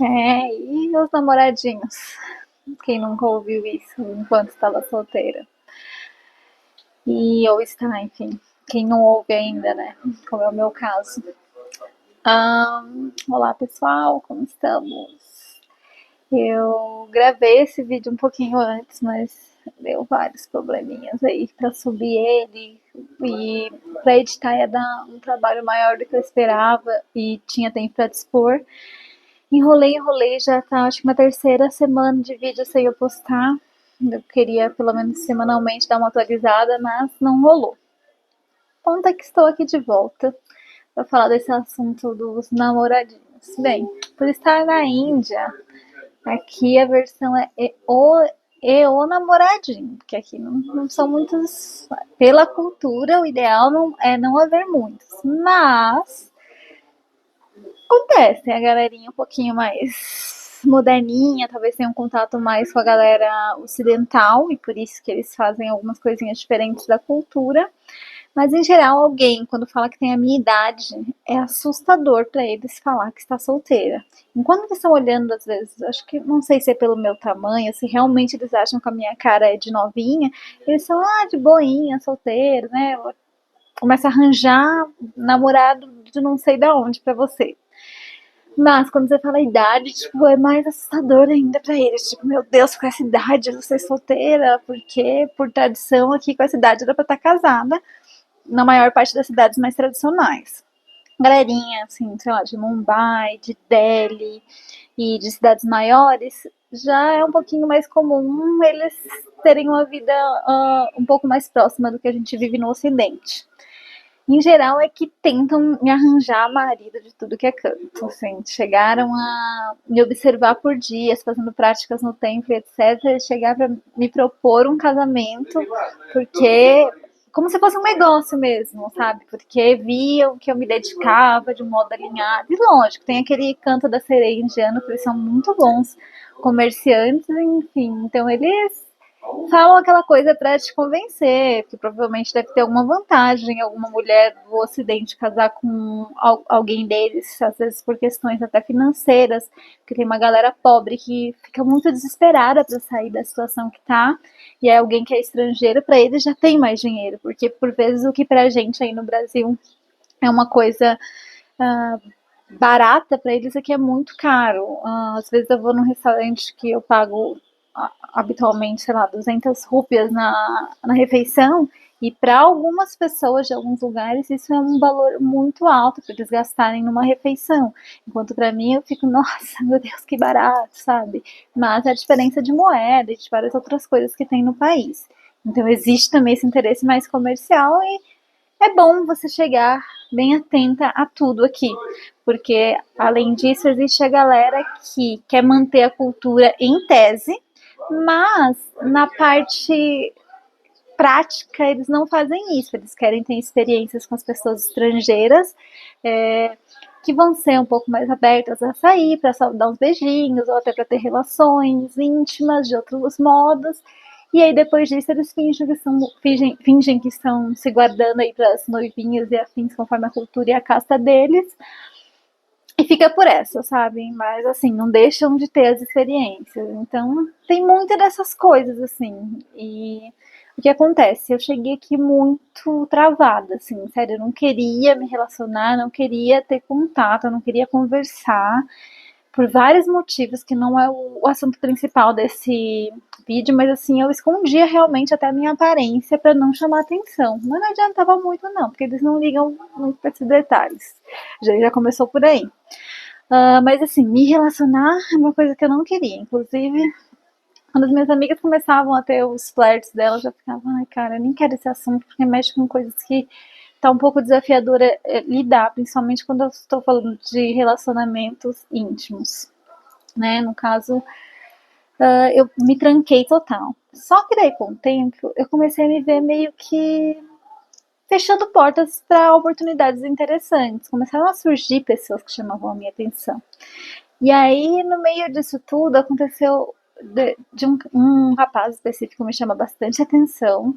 E os namoradinhos? Quem nunca ouviu isso enquanto estava solteira? Ou está, enfim. Quem não ouve ainda, né? Como é o meu caso. Olá, pessoal, como estamos? Eu gravei esse vídeo um pouquinho antes, mas deu vários probleminhas aí para subir ele e para editar ia dar um trabalho maior do que eu esperava e tinha tempo para dispor. Enrolei, já tá acho que uma terceira semana de vídeo sem eu postar. Eu queria pelo menos semanalmente dar uma atualizada, mas não rolou. Ponto é que estou aqui de volta para falar desse assunto dos namoradinhos. Bem, por estar na Índia, aqui a versão é o namoradinho, porque aqui não são muitos. Pela cultura, o ideal não é não haver muitos, mas acontece, a galerinha um pouquinho mais moderninha, talvez tenha um contato mais com a galera ocidental, e por isso que eles fazem algumas coisinhas diferentes da cultura. Mas em geral, alguém, quando fala que tem a minha idade, é assustador para eles falar que está solteira. Enquanto eles estão olhando, às vezes, acho que não sei se é pelo meu tamanho, se realmente eles acham que a minha cara é de novinha, eles são, de boinha, solteiro, né? Começa a arranjar namorado de não sei da onde para você. Mas quando você fala a idade, tipo, é mais assustador ainda pra eles. Tipo, meu Deus, com essa idade você é solteira, porque por tradição aqui com essa idade era pra estar casada, na maior parte das cidades mais tradicionais. Galerinha, assim, sei lá, de Mumbai, de Delhi e de cidades maiores, já é um pouquinho mais comum eles terem uma vida um pouco mais próxima do que a gente vive no Ocidente. Em geral, é que tentam me arranjar marido de tudo que é canto. Assim, chegaram a me observar por dias, fazendo práticas no templo, etc. E chegar para me propor um casamento, porque como se fosse um negócio mesmo, sabe? Porque viam que eu me dedicava de um modo alinhado. E lógico, tem aquele canto da sereia indiano, que eles são muito bons comerciantes, enfim. Então eles falam aquela coisa para te convencer, que provavelmente deve ter alguma vantagem, alguma mulher do Ocidente casar com alguém deles, às vezes por questões até financeiras, porque tem uma galera pobre que fica muito desesperada para sair da situação que tá, e é alguém que é estrangeiro, para eles já tem mais dinheiro, porque por vezes o que pra gente aí no Brasil é uma coisa barata, para eles aqui é muito caro. Às vezes eu vou num restaurante que eu pago habitualmente, sei lá, 200 rúpias na refeição, e para algumas pessoas de alguns lugares isso é um valor muito alto para eles gastarem numa refeição. Enquanto para mim eu fico, nossa, meu Deus, que barato, sabe? Mas é a diferença de moeda e de várias outras coisas que tem no país. Então existe também esse interesse mais comercial e é bom você chegar bem atenta a tudo aqui, porque além disso existe a galera que quer manter a cultura em tese, mas na parte prática eles não fazem isso, eles querem ter experiências com as pessoas estrangeiras, que vão ser um pouco mais abertas a sair, para só dar uns beijinhos, ou até para ter relações íntimas de outros modos. E aí depois disso eles fingem que estão se guardando aí para as noivinhas e afins conforme a cultura e a casta deles. E fica por essa, sabe? Mas assim, não deixam de ter as experiências. Então, tem muitas dessas coisas, assim. E o que acontece? Eu cheguei aqui muito travada, assim, sério, eu não queria me relacionar, não queria ter contato, eu não queria conversar por vários motivos, que não é o assunto principal desse vídeo, mas assim, eu escondia realmente até a minha aparência para não chamar atenção. Mas não adiantava muito não, porque eles não ligam muito para esses detalhes. Já começou por aí. Mas assim, me relacionar é uma coisa que eu não queria. Inclusive, quando as minhas amigas começavam a ter os flertes dela, eu já ficava, ai cara, eu nem quero esse assunto, porque mexe com coisas que tá um pouco desafiadora lidar, principalmente quando eu estou falando de relacionamentos íntimos, né? No caso, eu me tranquei total. Só que daí, com o tempo, eu comecei a me ver meio que fechando portas para oportunidades interessantes. Começaram a surgir pessoas que chamavam a minha atenção. E aí, no meio disso tudo, aconteceu de um rapaz específico me chama bastante atenção.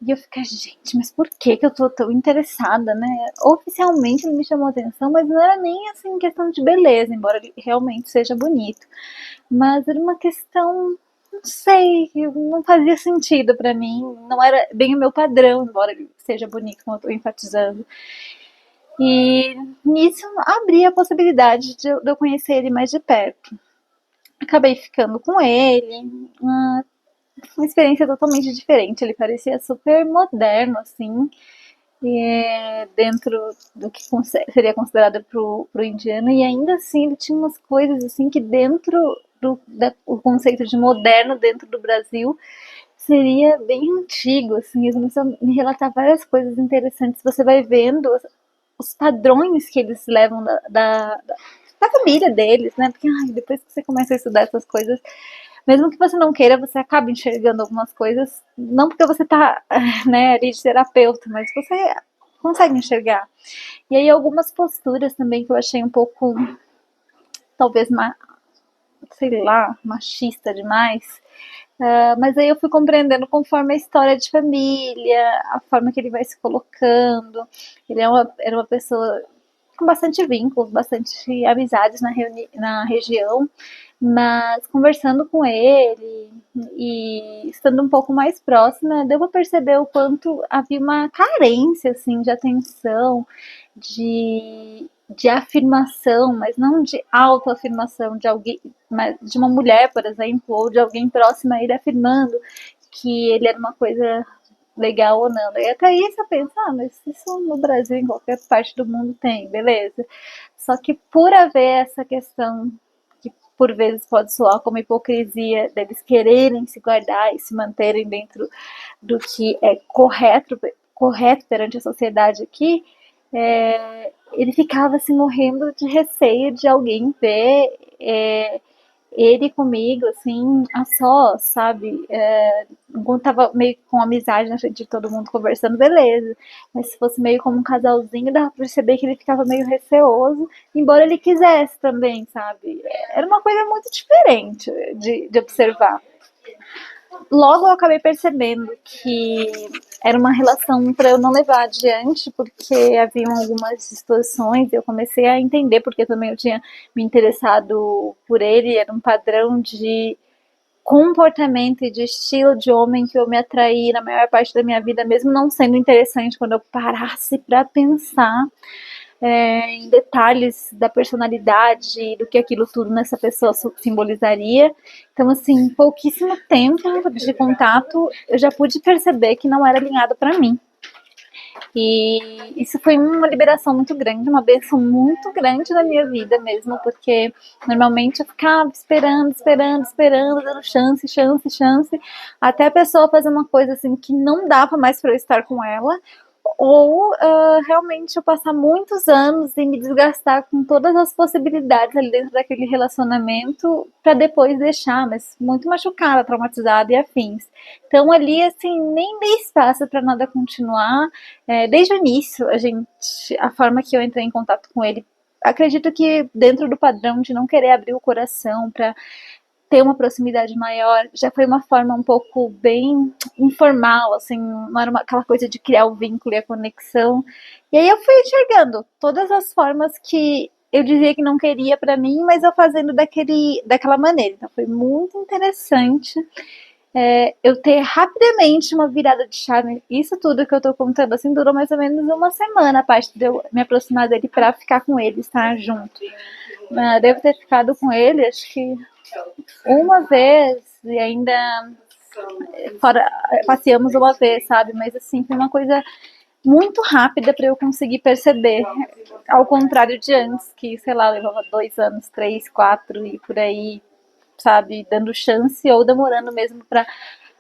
E eu fiquei, gente, mas por que que eu tô tão interessada, né? Oficialmente ele me chamou a atenção, mas não era nem assim questão de beleza, embora ele realmente seja bonito. Mas era uma questão, não sei, não fazia sentido pra mim, não era bem o meu padrão, embora ele seja bonito, como eu tô enfatizando. E nisso abria a possibilidade de eu conhecer ele mais de perto. Acabei ficando com ele, uma experiência totalmente diferente. Ele parecia super moderno, assim, dentro do que seria considerado pro indiano, e ainda assim ele tinha umas coisas assim que dentro o conceito de moderno dentro do Brasil seria bem antigo, assim, ele começou a me relatar várias coisas interessantes. Você vai vendo os padrões que eles levam da família deles, né? Porque depois que você começa a estudar essas coisas, mesmo que você não queira, você acaba enxergando algumas coisas, não porque você tá, né, ali de terapeuta, mas você consegue enxergar. E aí algumas posturas também que eu achei um pouco, talvez, sei lá, machista demais. Mas aí eu fui compreendendo conforme a história de família, a forma que ele vai se colocando. Ele era uma pessoa com bastante vínculos, bastante amizades na região, mas conversando com ele e estando um pouco mais próxima, deu para perceber o quanto havia uma carência assim de atenção, de afirmação, mas não de autoafirmação de alguém, mas de uma mulher, por exemplo, ou de alguém próximo a ele afirmando que ele era uma coisa legal ou não. E até isso eu penso, mas isso no Brasil, em qualquer parte do mundo tem, beleza. Só que por haver essa questão que por vezes pode soar como hipocrisia deles quererem se guardar e se manterem dentro do que é correto perante a sociedade aqui, ele ficava assim morrendo de receio de alguém ver ele comigo, assim, a só, sabe? Enquanto tava meio com amizade na frente de todo mundo conversando, beleza. Mas se fosse meio como um casalzinho, dava pra perceber que ele ficava meio receoso, embora ele quisesse também, sabe? Era uma coisa muito diferente de observar. Logo eu acabei percebendo que era uma relação para eu não levar adiante, porque haviam algumas situações, eu comecei a entender porque também eu tinha me interessado por ele, era um padrão de comportamento e de estilo de homem que eu me atraí na maior parte da minha vida, mesmo não sendo interessante quando eu parasse para pensar em detalhes da personalidade e do que aquilo tudo nessa pessoa simbolizaria. Então, assim, em pouquíssimo tempo de contato, eu já pude perceber que não era alinhado para mim. E isso foi uma liberação muito grande, uma bênção muito grande na minha vida mesmo, porque normalmente eu ficava esperando, dando chance, até a pessoa fazer uma coisa assim que não dava mais para eu estar com ela, ou realmente eu passar muitos anos e me desgastar com todas as possibilidades ali dentro daquele relacionamento para depois deixar, mas muito machucada, traumatizada e afins. Então ali assim nem dei espaço para nada continuar. Desde o início a forma que eu entrei em contato com ele, acredito que dentro do padrão de não querer abrir o coração para ter uma proximidade maior, já foi uma forma um pouco bem informal, assim, não era aquela coisa de criar o vínculo e a conexão. E aí eu fui enxergando todas as formas que eu dizia que não queria para mim, mas eu fazendo daquela maneira. Então foi muito interessante eu ter rapidamente uma virada de chave. Isso tudo que eu tô contando, assim, durou mais ou menos uma semana, a parte de eu me aproximar dele para ficar com ele, estar junto. Devo ter ficado com ele, acho que uma vez e ainda fora, passeamos uma vez, sabe? Mas assim, foi uma coisa muito rápida para eu conseguir perceber. Ao contrário de antes, que, sei lá, levava 2 anos, 3, 4 e por aí, sabe? Dando chance ou demorando mesmo para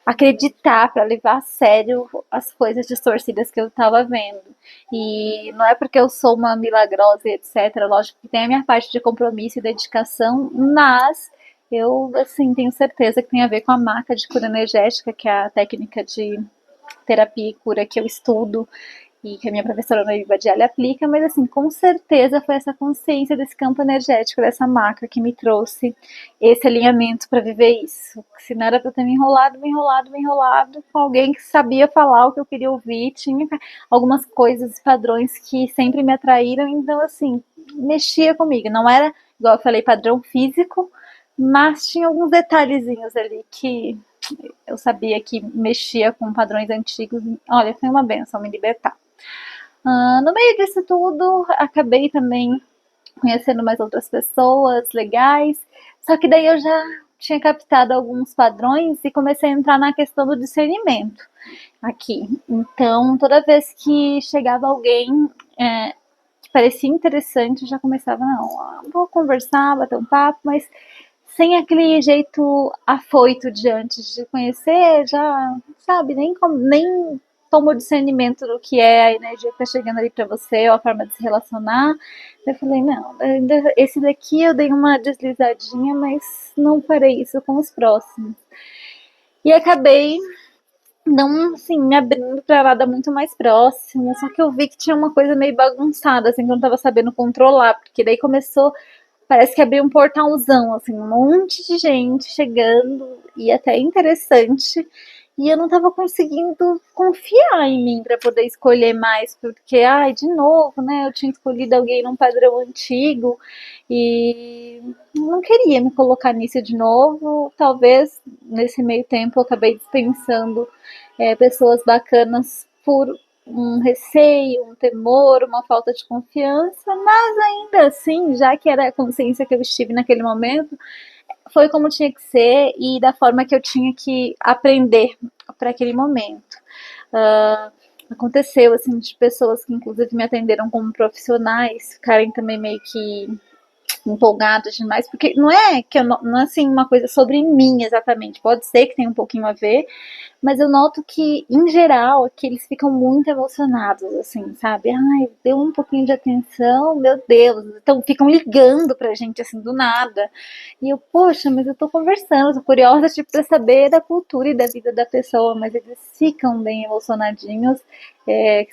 acreditar, para levar a sério as coisas distorcidas que eu estava vendo. E não é porque eu sou uma milagrosa e etc. Lógico que tem a minha parte de compromisso e dedicação, mas eu, assim, tenho certeza que tem a ver com a maca de cura energética, que é a técnica de terapia e cura que eu estudo. e que a minha professora Noemi Badiali aplica, mas assim, com certeza foi essa consciência desse campo energético, dessa macro que me trouxe esse alinhamento para viver isso. Se não era para ter me enrolado com alguém que sabia falar o que eu queria ouvir, tinha algumas coisas, padrões que sempre me atraíram, então assim, mexia comigo. Não era, igual eu falei, padrão físico, mas tinha alguns detalhezinhos ali que eu sabia que mexia com padrões antigos. Olha, foi uma benção me libertar. No meio disso tudo, acabei também conhecendo mais outras pessoas legais, só que daí eu já tinha captado alguns padrões e comecei a entrar na questão do discernimento aqui. Então, toda vez que chegava alguém que parecia interessante, eu já começava, não, vou conversar, bater um papo, mas sem aquele jeito afoito de antes de conhecer, já, sabe, nem toma o discernimento do que é a energia que tá chegando ali para você, ou a forma de se relacionar. Eu falei, não, esse daqui eu dei uma deslizadinha, mas não farei isso com os próximos. E acabei não, assim, me abrindo para nada muito mais próximo, só que eu vi que tinha uma coisa meio bagunçada, assim, que eu não tava sabendo controlar, porque daí começou, parece que abriu um portalzão, assim, um monte de gente chegando, e até interessante, e eu não tava conseguindo confiar em mim para poder escolher mais, porque, ai, de novo, né, eu tinha escolhido alguém num padrão antigo, e não queria me colocar nisso de novo, talvez nesse meio tempo eu acabei dispensando pessoas bacanas por um receio, um temor, uma falta de confiança, mas ainda assim, já que era a consciência que eu estive naquele momento, foi como tinha que ser e da forma que eu tinha que aprender para aquele momento. Uh, Aconteceu assim de pessoas que inclusive me atenderam como profissionais ficarem também meio que empolgados demais, porque não é que eu não é assim uma coisa sobre mim exatamente, pode ser que tenha um pouquinho a ver, mas eu noto que, em geral, que eles ficam muito emocionados, assim, sabe? Ai, deu um pouquinho de atenção, meu Deus. Então, ficam ligando pra gente, assim, do nada. E eu, poxa, mas eu tô conversando, tô curiosa, tipo, pra saber da cultura e da vida da pessoa, mas eles ficam bem emocionadinhos.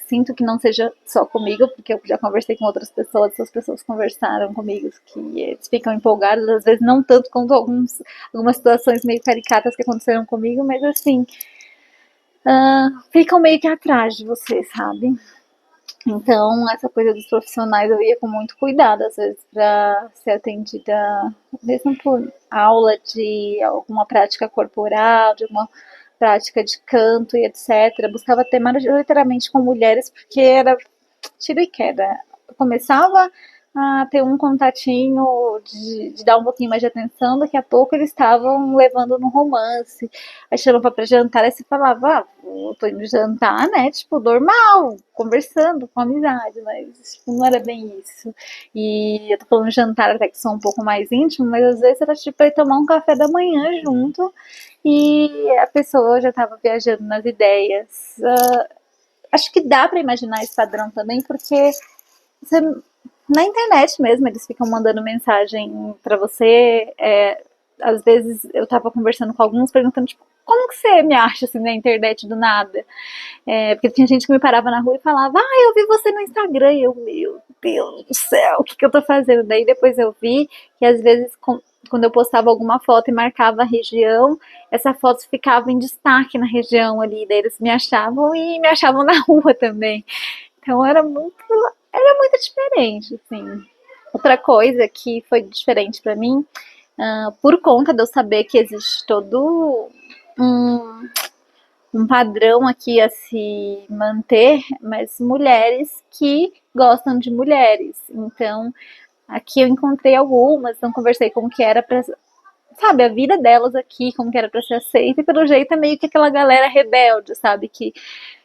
Sinto que não seja só comigo, porque eu já conversei com outras pessoas, essas pessoas conversaram comigo, que eles ficam empolgados, às vezes não tanto quanto algumas situações meio caricatas que aconteceram comigo, mas assim, ficam meio que atrás de você, sabe? Então, essa coisa dos profissionais eu ia com muito cuidado, às vezes, para ser atendida, mesmo por aula de alguma prática corporal, de alguma prática de canto e etc. Buscava ter majoritariamente com mulheres, porque era tiro e queda. Eu começava a ter um contatinho de dar um pouquinho mais de atenção, daqui a pouco eles estavam levando no romance, aí chamava pra jantar, aí você falava, eu tô indo jantar, né, tipo, normal, conversando, com amizade, mas tipo, não era bem isso. E eu tô falando jantar até que sou um pouco mais íntimo, mas às vezes era tipo ir tomar um café da manhã junto, e a pessoa já tava viajando nas ideias. Acho que dá para imaginar esse padrão também, porque você, na internet mesmo eles ficam mandando mensagem para você. Às vezes eu tava conversando com alguns perguntando, tipo, como que você me acha assim na internet do nada? Porque tinha gente que me parava na rua e falava, eu vi você no Instagram. E eu, meu Deus do céu, o que, que eu tô fazendo? Daí depois eu vi que às vezes quando eu postava alguma foto e marcava a região, essa foto ficava em destaque na região ali, daí eles me achavam e me achavam na rua também. Então era muito diferente, assim. Outra coisa que foi diferente para mim, por conta de eu saber que existe todo um, um padrão aqui a se manter, mas mulheres que gostam de mulheres. Então, aqui eu encontrei algumas, então conversei como que era para, sabe, a vida delas aqui, como que era para ser aceita, e pelo jeito é meio que aquela galera rebelde, sabe, que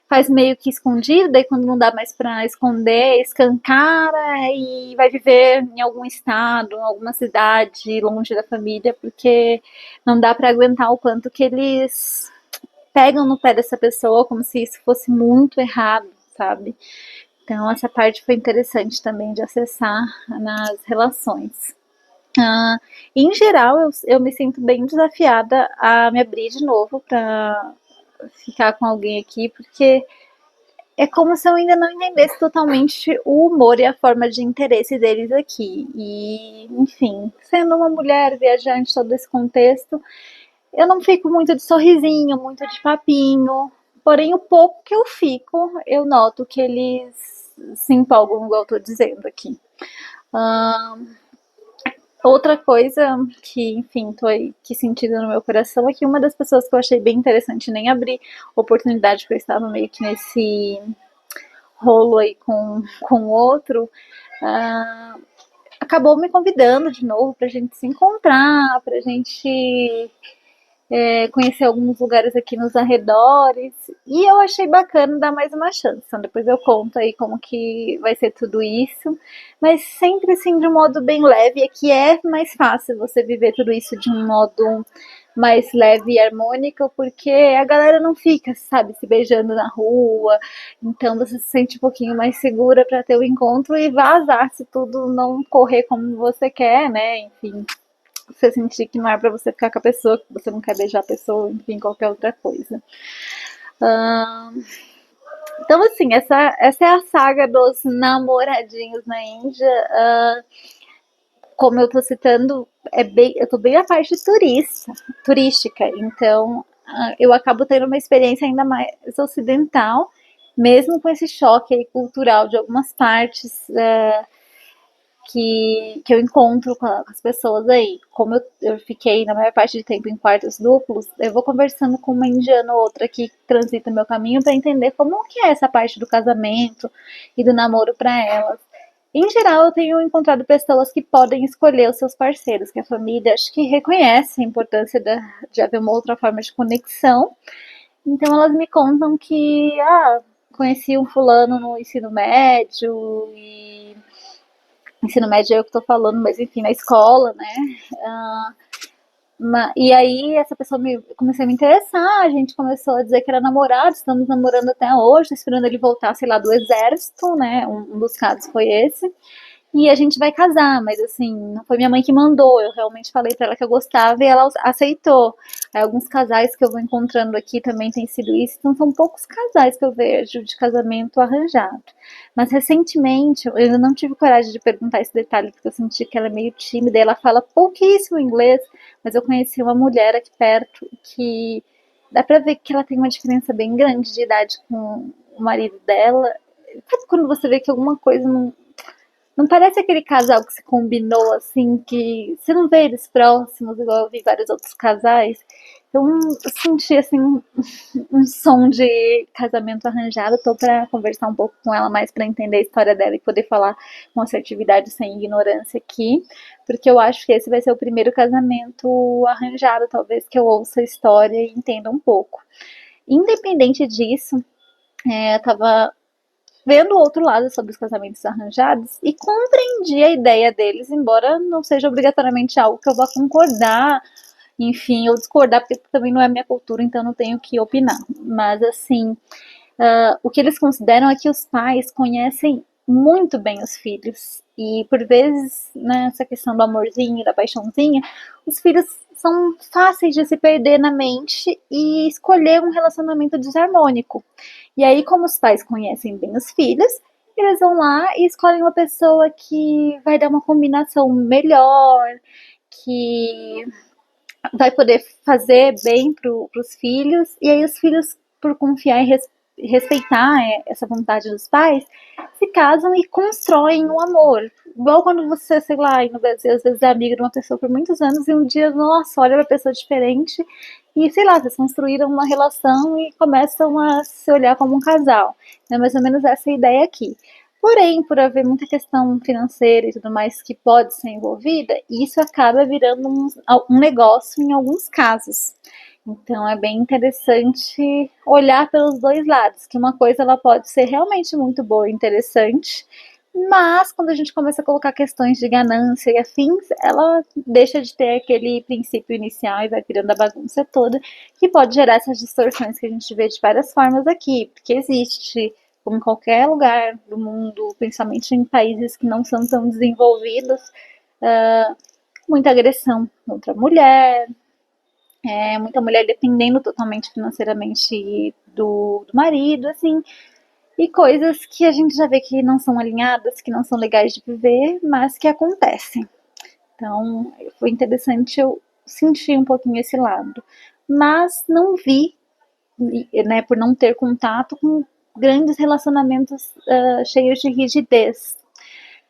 faz meio que escondido, daí quando não dá mais pra esconder, escancara e vai viver em algum estado, em alguma cidade, longe da família, porque não dá pra aguentar o quanto que eles pegam no pé dessa pessoa como se isso fosse muito errado, sabe? Então essa parte foi interessante também de acessar nas relações. Ah, em geral, eu me sinto bem desafiada a me abrir de novo para ficar com alguém aqui, porque é como se eu ainda não entendesse totalmente o humor e a forma de interesse deles aqui. E, enfim, sendo uma mulher viajante, todo esse contexto, eu não fico muito de sorrisinho, muito de papinho. Porém, o pouco que eu fico, eu noto que eles se empolgam, igual eu tô dizendo aqui. Ahn, Outra coisa que, enfim, tô aí que sentido no meu coração é que uma das pessoas que eu achei bem interessante, nem abrir oportunidade, porque eu estava meio que nesse rolo aí com outro, ah, acabou me convidando de novo pra gente se encontrar, pra gente conhecer alguns lugares aqui nos arredores. E eu achei bacana dar mais uma chance. Então, depois eu conto aí como que vai ser tudo isso. Mas sempre assim de um modo bem leve. Aqui é mais fácil você viver tudo isso de um modo mais leve e harmônico, porque a galera não fica, sabe, se beijando na rua. Então você se sente um pouquinho mais segura para ter o encontro e vazar se tudo não correr como você quer, né? Enfim, você sentir que não é pra você ficar com a pessoa, que você não quer beijar a pessoa, enfim, qualquer outra coisa. Então, assim, essa é a saga dos namoradinhos na Índia. Como eu tô citando, eu tô bem na parte turística, então eu acabo tendo uma experiência ainda mais ocidental, mesmo com esse choque aí cultural de algumas partes que eu encontro com as pessoas aí. Como eu fiquei na maior parte do tempo em quartos duplos, eu vou conversando com uma indiana ou outra que transita meu caminho para entender como que é essa parte do casamento e do namoro para elas. Em geral, eu tenho encontrado pessoas que podem escolher os seus parceiros, que a família acho que reconhece a importância de haver uma outra forma de conexão. Então elas me contam que conheci um fulano no ensino médio e ensino médio é eu que tô falando, mas enfim, na escola, né? Ah, e aí essa pessoa comecei a me interessar, a gente começou a dizer que era namorado, estamos namorando até hoje, esperando ele voltar, sei lá, do exército, né? Um dos casos foi esse. E a gente vai casar, mas assim, não foi minha mãe que mandou, eu realmente falei pra ela que eu gostava e ela aceitou. Aí, alguns casais que eu vou encontrando aqui também tem sido isso, então são poucos casais que eu vejo de casamento arranjado. Mas recentemente, eu ainda não tive coragem de perguntar esse detalhe, porque eu senti que ela é meio tímida e ela fala pouquíssimo inglês, mas eu conheci uma mulher aqui perto que dá pra ver que ela tem uma diferença bem grande de idade com o marido dela. Sabe quando você vê que alguma coisa não parece aquele casal que se combinou assim, que você não vê eles próximos, igual eu vi vários outros casais. Então eu senti assim um som de casamento arranjado. Tô pra conversar um pouco com ela mais pra entender a história dela e poder falar com assertividade sem ignorância aqui, porque eu acho que esse vai ser o primeiro casamento arranjado, talvez que eu ouça a história e entenda um pouco. Independente disso, eu tava vendo o outro lado sobre os casamentos arranjados e compreendi a ideia deles, embora não seja obrigatoriamente algo que eu vá concordar, enfim, ou discordar, porque também não é minha cultura, então não tenho que opinar. Mas, assim, o que eles consideram é que os pais conhecem muito bem os filhos. E, por vezes, né, essa questão do amorzinho, da paixãozinha, os filhos são fáceis de se perder na mente e escolher um relacionamento desarmônico. E aí, como os pais conhecem bem os filhos, eles vão lá e escolhem uma pessoa que vai dar uma combinação melhor, que vai poder fazer bem para os filhos, e aí os filhos, por confiar e respeitar essa vontade dos pais, se casam e constroem um amor. Igual quando você, sei lá, no Brasil, às vezes é amigo de uma pessoa por muitos anos e um dia, nossa, olha uma pessoa diferente e, sei lá, vocês construíram uma relação e começam a se olhar como um casal. É mais ou menos essa a ideia aqui. Porém, por haver muita questão financeira e tudo mais que pode ser envolvida, isso acaba virando um negócio em alguns casos. Então é bem interessante olhar pelos dois lados, que uma coisa ela pode ser realmente muito boa e interessante, mas quando a gente começa a colocar questões de ganância e afins, ela deixa de ter aquele princípio inicial e vai virando a bagunça toda, que pode gerar essas distorções que a gente vê de várias formas aqui, porque existe, como em qualquer lugar do mundo, principalmente em países que não são tão desenvolvidos, uh, muita agressão contra a mulher, muita mulher dependendo totalmente financeiramente do marido, assim, e coisas que a gente já vê que não são alinhadas, que não são legais de viver, mas que acontecem. Então, foi interessante eu sentir um pouquinho esse lado. Mas não vi, né, por não ter contato com grandes relacionamentos cheios de rigidez.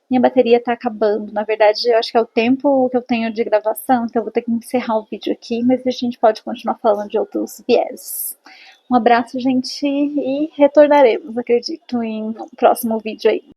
Minha bateria tá acabando. Na verdade, eu acho que é o tempo que eu tenho de gravação, então eu vou ter que encerrar o vídeo aqui, mas a gente pode continuar falando de outros viés. Um abraço, gente, e retornaremos, acredito, em um próximo vídeo aí.